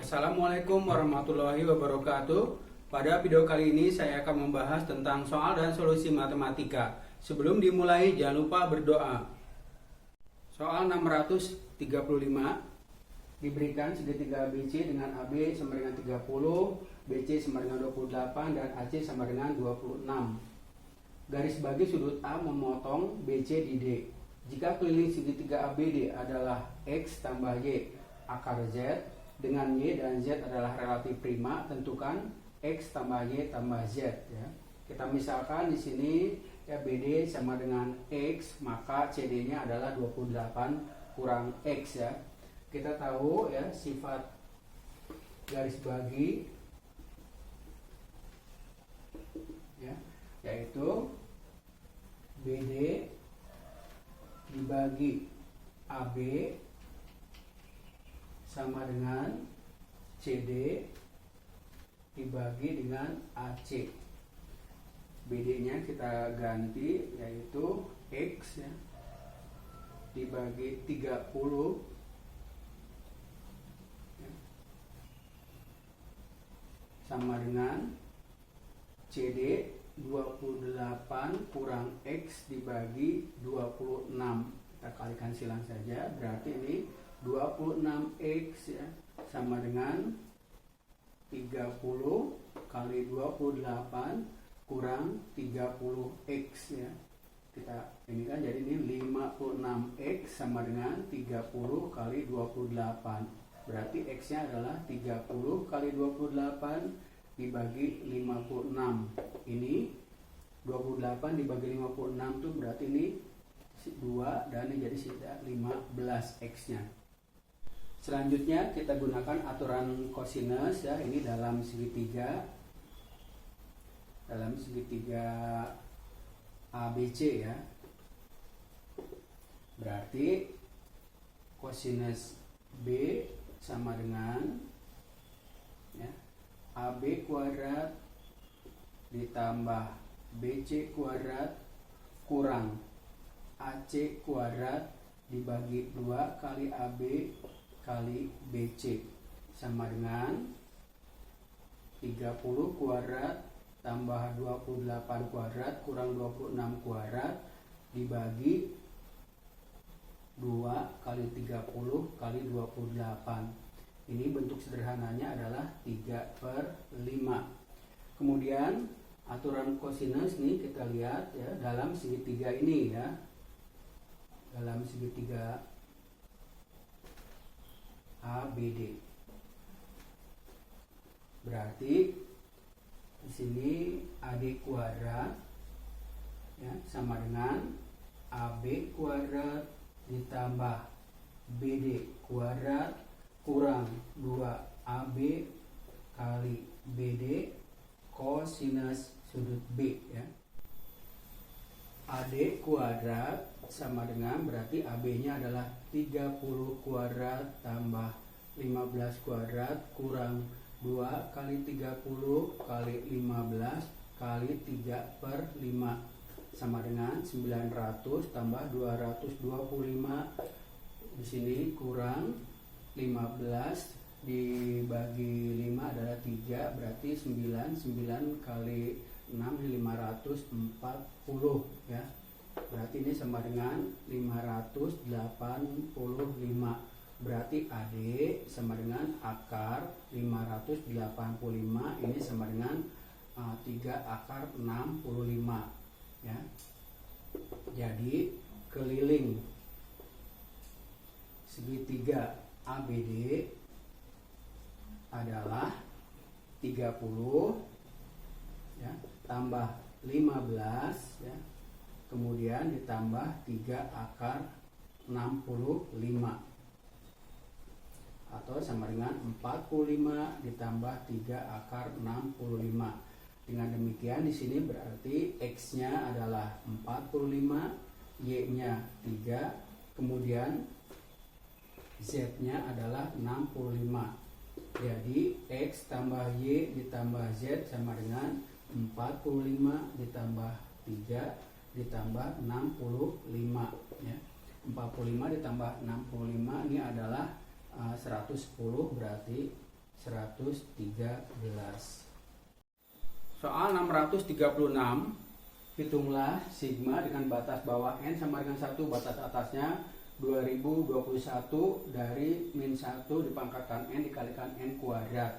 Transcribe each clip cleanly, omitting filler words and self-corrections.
Assalamualaikum warahmatullahi wabarakatuh. Pada video kali ini saya akan membahas tentang soal dan solusi matematika. Sebelum dimulai jangan lupa berdoa. Soal 635 diberikan segitiga ABC dengan AB sama dengan 30, BC sama dengan 28 dan AC sama dengan 26. Garis bagi sudut A memotong BC di D. Jika keliling segitiga ABD adalah X tambah Y akar Z, dengan Y dan Z adalah relatif prima, tentukan X tambah Y tambah Z ya. Kita misalkan di sini ya BD sama dengan X, maka CD-nya adalah 28 kurang X ya. Kita tahu ya sifat garis bagi ya, yaitu BD dibagi AB sama dengan CD dibagi dengan AC. BD-nya kita ganti yaitu X ya, dibagi 30 ya, sama dengan CD 28 kurang X dibagi 26. Kita kalikan silang saja, berarti ini 26X ya, sama dengan 30 kali 28 kurang 30X ya. Kita ini kan jadi ini 56X sama dengan 30 kali 28. Berarti X-nya adalah 30 kali 28 dibagi 56. Ini 28 dibagi 56 itu berarti ini 2 dan ini jadi sisa 15X-nya. Selanjutnya kita gunakan aturan kosinus ya, ini dalam segitiga ABC ya. Berarti kosinus B sama dengan ya, AB kuadrat ditambah BC kuadrat kurang AC kuadrat dibagi 2 kali AB kali BC sama dengan 30 kuadrat tambah 28 kuadrat kurang 26 kuadrat dibagi 2 kali 30 kali 28. Ini bentuk sederhananya adalah 3/5. Kemudian aturan kosinus nih kita lihat ya dalam segitiga ini ya. Dalam segitiga ABD. Berarti di sini AD kuadrat ya sama dengan AB kuadrat ditambah BD kuadrat kurang 2AB kali BD kosinus sudut B ya. AD kuadrat sama dengan berarti AB-nya adalah 30 kuadrat tambah 15 kuadrat kurang 2 kali 30 kali 15 kali 3/5 sama dengan 900 tambah 225. Di sini kurang 15 dibagi 5 adalah 3, berarti 9 kali 6 540 ya. Berarti ini sama dengan 585. Berarti AD sama dengan akar 585, ini sama dengan 3 akar 65 ya. Jadi keliling segitiga ABD adalah 30 ya, tambah 15 ya, kemudian ditambah 3 akar 65 atau sama dengan 45 ditambah 3 akar 65. Dengan demikian di sini berarti X-nya adalah 45, Y-nya 3, kemudian Z-nya adalah 65. Jadi X tambah Y ditambah Z sama dengan 45 ditambah 3 ditambah 65 ya. 45 ditambah 65 ini adalah 110, berarti 113. Soal 636, hitunglah sigma dengan batas bawah n sama dengan 1, batas atasnya 2021 dari min 1 dipangkatkan n dikalikan n kuadrat.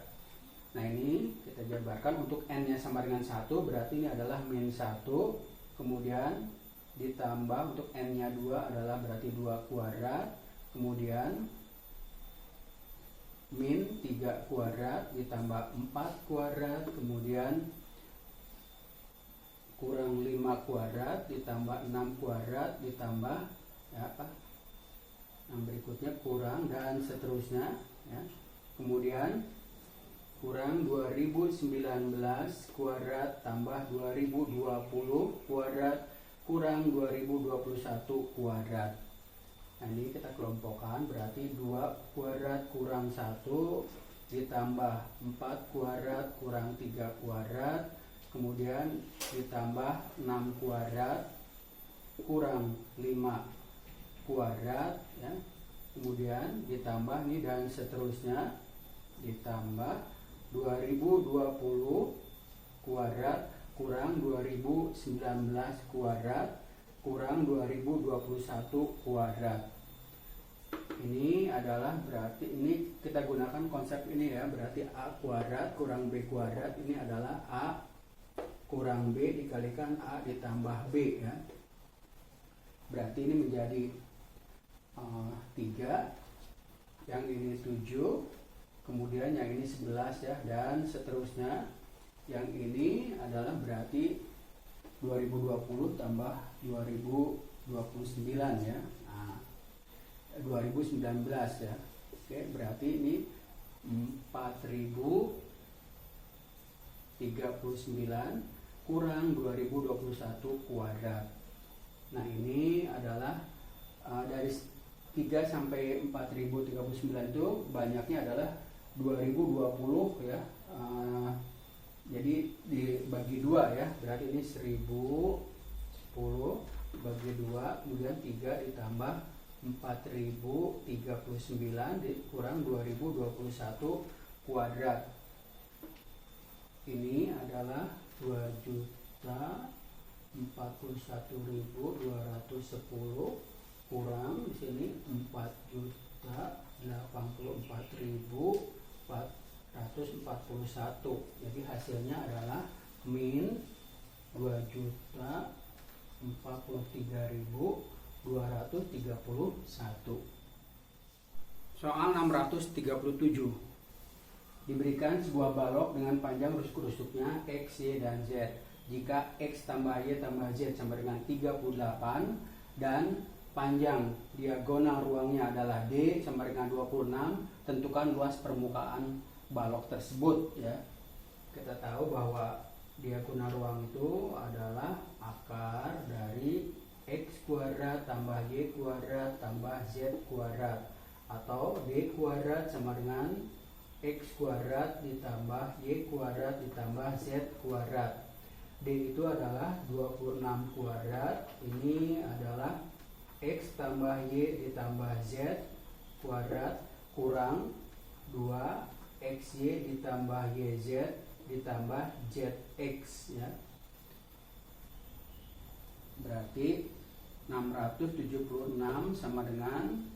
Nah ini kita jabarkan, untuk n nya sama dengan 1 berarti ini adalah min 1, kemudian ditambah untuk n nya 2 adalah berarti 2 kuadrat, kemudian min 3 kuadrat ditambah 4 kuadrat, kemudian kurang 5 kuadrat ditambah 6 kuadrat ditambah yang berikutnya kurang dan seterusnya ya. Kemudian kurang 2019 kuadrat tambah 2020 kuadrat kurang 2021 kuadrat. Nah ini kita kelompokkan, berarti 2 kuadrat kurang 1 ditambah 4 kuadrat kurang 3 kuadrat, kemudian ditambah 6 kuadrat kurang 5 kuadrat ya. Kemudian ditambah ini dan seterusnya, ditambah 2020 kuadrat kurang 2019 kuadrat kurang 2021 kuadrat. Ini adalah berarti, ini kita gunakan konsep ini ya, berarti A kuadrat kurang B kuadrat ini adalah A kurang B dikalikan A ditambah B ya. Berarti ini menjadi 3, yang ini 7, kemudian yang ini 11 ya, dan seterusnya. Yang ini adalah berarti 2020 tambah 2029 ya. Nah, 2019 ya. Oke, berarti ini 4039 kurang 2021 kuadrat. Nah, ini adalah dari 3 sampai 4039 itu banyaknya adalah 2020 ya. Jadi dibagi 2 ya, berarti ini 1010 bagi 2, kemudian 3 ditambah 4039 kurang 2021 kuadrat. Ini adalah 2.041.210 kurang di sini 4.084.441. Jadi hasilnya adalah min 2.043.231. Soal 637. Diberikan sebuah balok dengan panjang rusuk-rusuknya X, Y, dan Z. Jika X tambah Y tambah Z sama dengan 38 dan panjang diagonal ruangnya adalah D sama dengan 26, tentukan luas permukaan balok tersebut ya. Kita tahu bahwa diagonal ruang itu adalah akar dari X kuadrat tambah Y kuadrat tambah Z kuadrat, atau D kuadrat sama dengan X kuadrat ditambah Y kuadrat ditambah Z kuadrat. D itu adalah 26 kuadrat, ini adalah X tambah Y ditambah Z kuadrat kurang 2XY ditambah YZ ditambah ZX ya. Berarti 676 sama dengan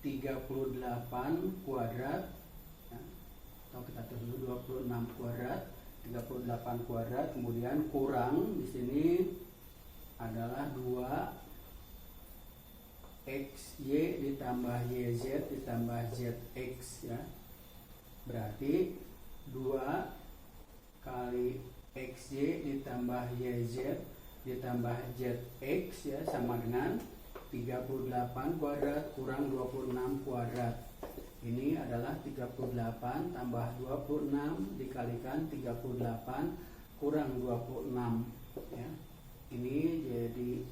38 kuadrat ya. Atau kita tulis dulu 26 kuadrat 38 kuadrat, kemudian kurang di sini adalah 2XY ditambah YZ ditambah ZX ya. Berarti 2 kali XY ditambah YZ ditambah ZX ya sama dengan 38 kuadrat kurang 26 kuadrat. Ini adalah 38 tambah 26 dikalikan 38 kurang 26 ya. Ini jadi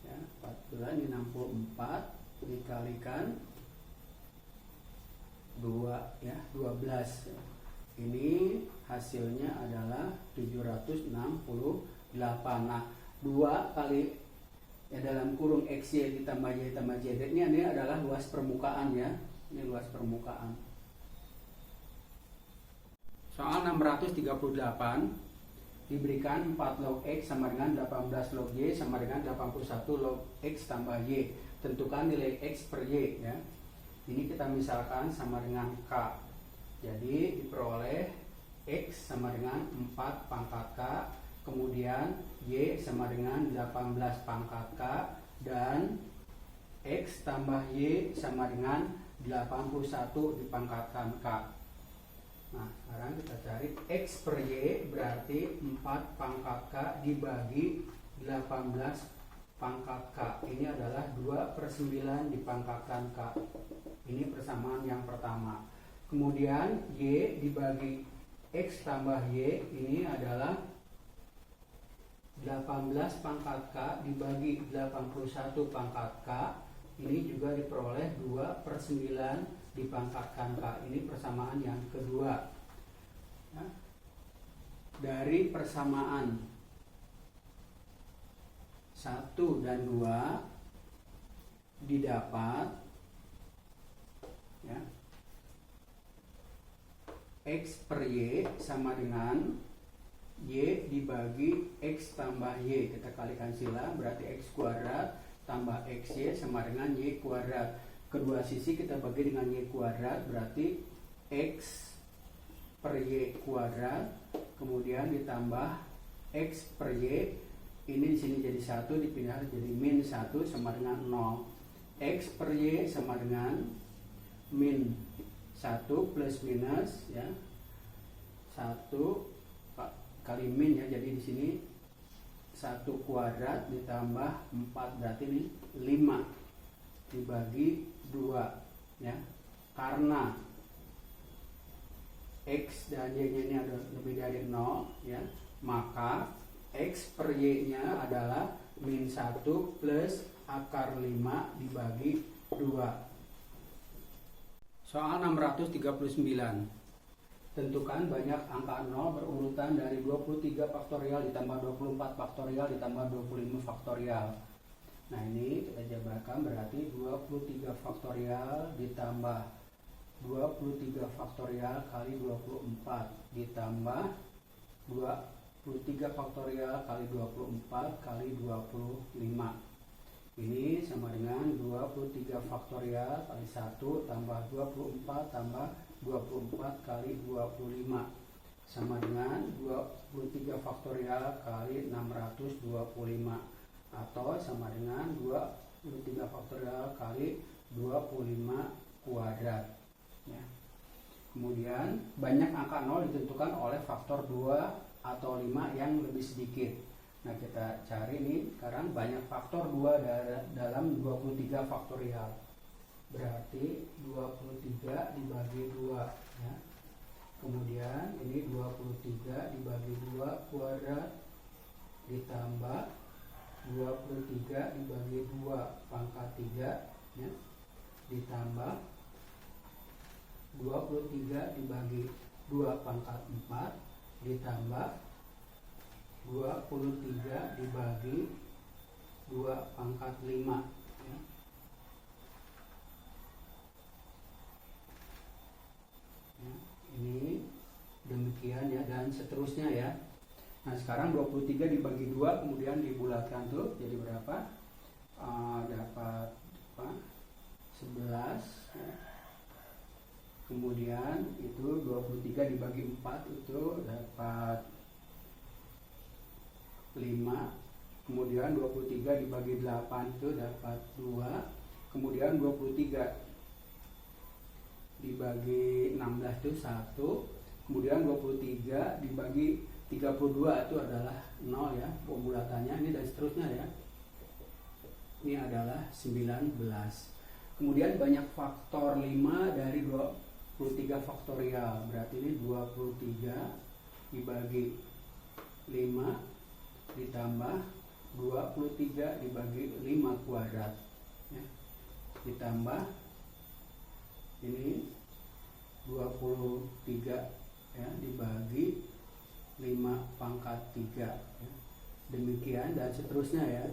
ya, 14 ini 64 dikalikan 2 ya, 12 ya. Ini hasilnya adalah 768. Nah, 2 kali ya dalam kurung XY ditambah Y ditambah Z ini adalah luas permukaan ya. Ini luas permukaan. Soal 638 diberikan 4 log X sama dengan 18 log Y sama dengan 81 log X tambah Y. Tentukan nilai X per Y ya. Ini kita misalkan sama dengan K. Jadi diperoleh X sama dengan 4 pangkat K, kemudian Y sama dengan 18 pangkat K, dan X tambah Y sama dengan 81 dipangkatkan K. Nah, sekarang kita cari X per Y berarti 4 pangkat K dibagi 18 pangkat K. Ini adalah 2/9 dipangkatkan K. Ini persamaan yang pertama. Kemudian Y dibagi X tambah Y ini adalah 18 pangkat K dibagi 81 pangkat K. Ini juga diperoleh 2/9 dipangkatkan K. Ini persamaan yang kedua. Nah, dari persamaan 1 dan 2 didapat ya, X per Y sama dengan Y dibagi X tambah Y. Kita kalikan sila, berarti X kuadrat tambah XY sama dengan Y kuadrat. Kedua sisi kita bagi dengan Y kuadrat, berarti X per Y kuadrat, kemudian ditambah X per Y. Ini di sini jadi 1, dipindah jadi min 1 sama dengan 0. X per Y sama dengan min 1 plus minus ya. 1 kali min ya. Jadi di sini 1 kuadrat ditambah 4 berarti ini 5 dibagi 2 ya. Karena X dan Y-nya ini ada lebih dari 0 ya, maka X per Y-nya adalah min 1 plus akar 5 dibagi 2. Soal 639. Tentukan banyak angka 0 berurutan dari 23 faktorial ditambah 24 faktorial ditambah 25 faktorial. Nah, ini kita jabarkan berarti 23 faktorial ditambah 23 faktorial kali 24 ditambah 23 faktorial kali 24 kali 25. Ini sama dengan 23 faktorial kali 1 tambah 24 tambah 24 kali 25 sama dengan 23 faktorial kali 625 atau sama dengan 23 faktorial kali 25 kuadrat ya. Kemudian banyak angka 0 ditentukan oleh faktor 2 atau 5 yang lebih sedikit. Nah, kita cari nih sekarang banyak faktor 2 dalam 23 faktorial. Berarti 23 dibagi 2 ya. Kemudian ini 23 dibagi 2 kuadrat ditambah 23 dibagi 2 pangkat 3 ya, ditambah 23 dibagi 2 pangkat 4 ditambah 23 dibagi 2 pangkat 5 ya. Ini demikian ya, dan seterusnya ya. Nah, sekarang 23 dibagi 2 kemudian dibulatkan tuh jadi berapa? Dapat apa? 11 ya. Kemudian itu 23 dibagi 4 itu dapat 5. Kemudian 23 dibagi 8 itu dapat 2. Kemudian 23 dibagi 16 itu 1. Kemudian 23 dibagi 32 itu adalah 0 ya, pembulatannya ini, dan seterusnya ya. Ini adalah 19. Kemudian banyak faktor 5 dari 23 faktorial. Berarti ini 23 dibagi 5 ditambah 23 dibagi 5 kuadrat ya. Ditambah ini 23 ya dibagi 5 pangkat 3 ya. Demikian dan seterusnya ya.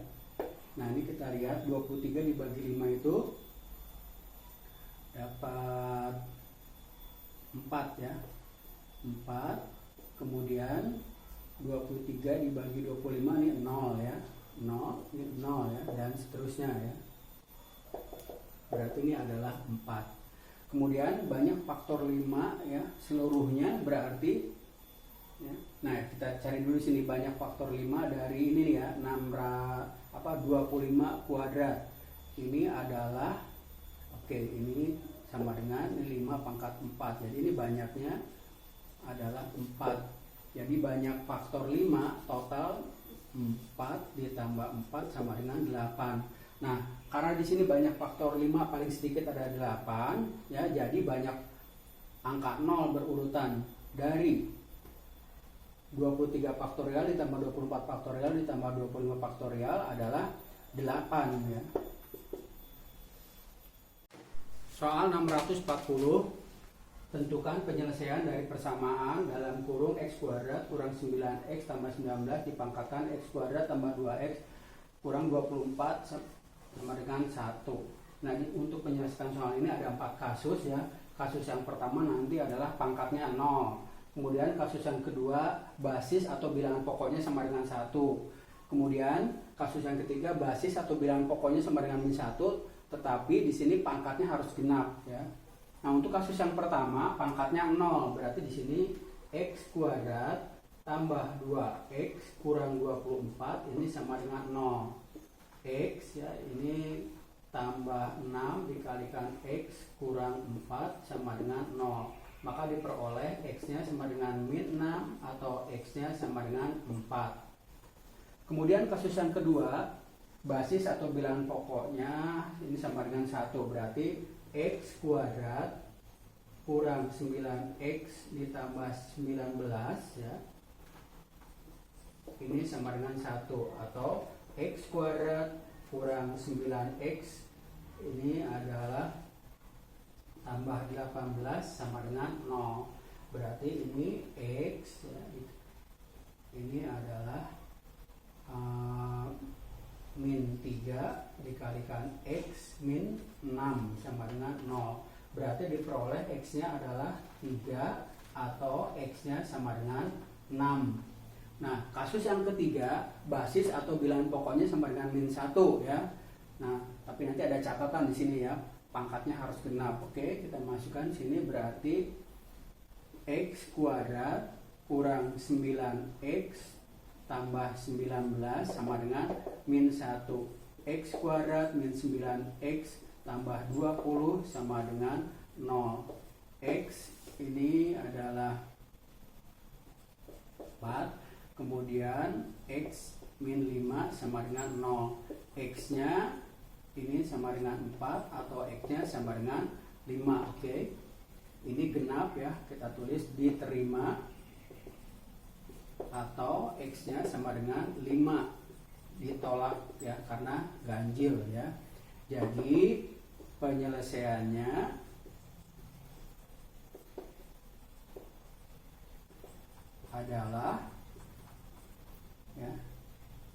Nah, ini kita lihat 23 dibagi 5 itu dapat 4 ya. 4. Kemudian 23 dibagi 25 ini 0 ya. 0, ini 0 ya, dan seterusnya ya. Berarti ini adalah 4. Kemudian banyak faktor 5 ya, seluruhnya berarti ya. Nah, kita cari dulu sini banyak faktor 5 dari ini ya, 25 kuadrat. Ini adalah ini sama dengan 5 pangkat 4. Jadi ini banyaknya adalah 4. Jadi banyak faktor 5 total 4 ditambah 4 sama dengan 8. Nah, karena di sini banyak faktor 5 paling sedikit ada 8 ya, jadi banyak angka 0 berurutan dari 23 faktorial ditambah 24 faktorial ditambah 25 faktorial adalah 8 ya. Soal 640, tentukan penyelesaian dari persamaan dalam kurung x kuadrat kurang 9x tambah 19 dipangkatkan x kuadrat tambah 2x kurang 24 sama dengan 1. Nah, untuk penyelesaian soal ini ada 4 kasus ya. Kasus yang pertama nanti adalah pangkatnya 0. Kemudian kasus yang kedua basis atau bilangan pokoknya sama dengan 1. Kemudian kasus yang ketiga basis atau bilangan pokoknya sama dengan min 1, tetapi di sini pangkatnya harus genap ya. Nah, untuk kasus yang pertama pangkatnya 0, berarti di sini x kuadrat tambah 2x kurang 24 ini sama dengan 0. X ya, ini tambah 6 dikalikan x kurang 4 sama dengan 0. Maka diperoleh x-nya sama dengan min 6 atau x-nya sama dengan 4. Kemudian kasus yang kedua, basis atau bilangan pokoknya ini sama dengan 1. Berarti x kuadrat kurang 9x ditambah 19 ya. Ini sama dengan 1, atau x kuadrat kurang 9x ini adalah tambah 18 sama dengan 0. Berarti ini x ya, ini adalah min 3 dikalikan x min 6 sama dengan 0. Berarti diperoleh x-nya adalah 3 atau x-nya sama dengan 6. Nah, kasus yang ketiga, basis atau bilangan pokoknya sama dengan min 1 ya. Nah, tapi nanti ada catatan di sini ya, pangkatnya harus genap. Oke, kita masukkan sini, berarti x kuadrat kurang 9x tambah 19 sama dengan min 1. X kuadrat min 9x tambah 20 sama dengan 0. X ini adalah 4. Kemudian x min 5 sama dengan 0. X-nya ini sama dengan 4 atau x-nya sama dengan 5. Oke. Ini genap ya, kita tulis diterima, atau x-nya sama dengan 5 ditolak ya karena ganjil ya. Jadi penyelesaiannya adalah ya,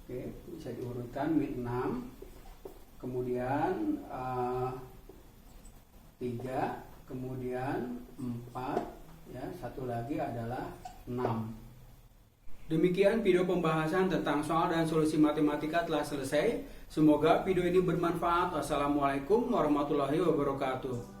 oke, bisa diurutkan min 6, kemudian 3, kemudian 4 ya, satu lagi adalah 6. Demikian video pembahasan tentang soal dan solusi matematika telah selesai. Semoga video ini bermanfaat. Wassalamualaikum warahmatullahi wabarakatuh.